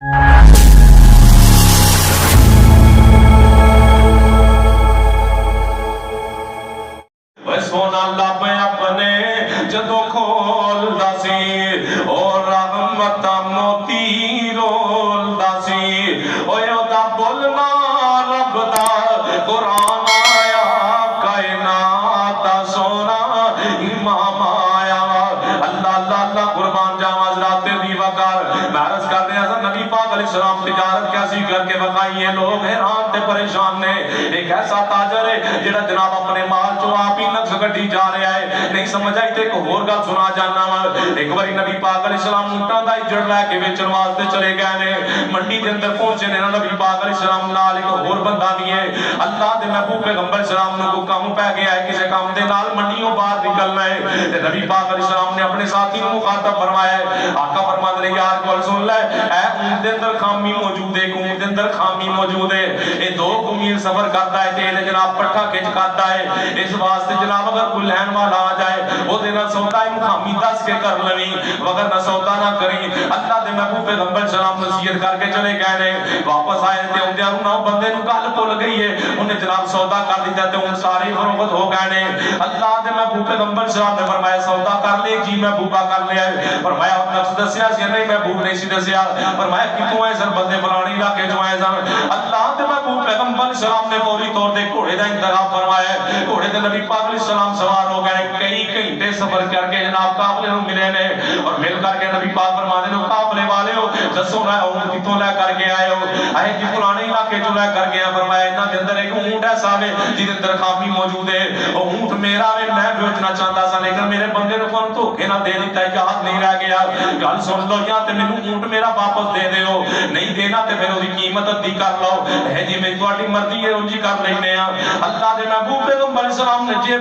سونا لب اپنے جدو کھولدا سی اور رحمت موتی رولدا سی اوے دا بولنا رب دا قرآن آیا کائنات دا سونا امام آیا اللہ اللہ اللہ قربان جاواں حضرات دی وقار میں عرض کر دیا نبی پاک علیہ السلام تجارت کیسی کر کے بقائی ہیں لوگ حیران تے پریشان نے ایک ایسا تاجر ہے جڑا جناب اپنے مال چو آپ ہی نقص گڈی جا رہا ہے نہیں سمجھ آئی تے ایک اور گل سنا جانا ایک باری نبی پاک علیہ السلام اونٹاں دا اجڑ لے کے بیچن واسطے چلے گئے نے منڈی دے اندر پہنچے نے نبی پاک علیہ السلام نال ایک اور بندہ بھی ہے اللہ دے محبوب پیغمبر السلام نو کو کام پہ گیا ہے کسے کام دے نال منڈیوں باہر نکلنا ہے تے نبی پاک علیہ السلام نے اپنے ساتھی کو مخاطب فرمایا ہے آقا فرماتے ہیں یار کول سن لے اے اونٹ دے اندر خامی موجود ہے اونٹ دے اندر خامی موجود ہے اے 2 میل سفر کرتا ہے تے جناب پٹھا کھچ کرتا ہے اس واسطے جناب اگر کوئی لہن والا آ جائے وہ دینا سودا خامی دس کے کر لویں وگر نہ سودا نہ کریں اللہ دے محبوب پیغمبر سلام نصیحت کر کے چلے گئے نے واپس آئے تے اون دیاں نو بندے نو گل بھول گئی ہے انہیں جناب سودا کر دتا تے ان سارے فروخت ہو گئے نے اللہ دے محبوب پیغمبر سلام نے فرمایا سودا کر لے جی محبوبہ کر لیا ہے فرمایا نفس دسیا سی نہیں محبوب نہیں سی دسیا فرمایا کتوں ہے سر بندے فلانی علاقے جو آئے سن اللہ دے محبوب پیغمبر سلام نے فوری طور تے گھوڑے دا انتخاب فرمایا گھوڑے تے نبی پاک علیہ السلام سوار ہو گئے کئی گھنٹے سفر کر کے جناب قافلے نوں ملے نے اور مل کر کے نبی پاک فرماتے ہیں قافلے والے ہو دسو نا اونٹ کتوں لے کر کے آئے ہو اے جی فلانے علاقے جو لے کر گیا فرمایا انہاں دے اندر ایک اونٹ ایسا ہے جس دے اندر خامی موجود ہے او اونٹ میرا ہے میں بیچنا چاہتا سا لیکن میرے بندے نے کون دھوکے نہ دے دیتا یاد نہیں رہ گیا گل سن لو یا تے مینوں اونٹ میرا واپس دے دیو نہیں دینا تے پھر اودی قیمت ادھی کر لو ہے جی میں تہاڈی مرضی ہے اونجی کر لینے ہاں اللہ دے محبوب پیغمبر اسلام نے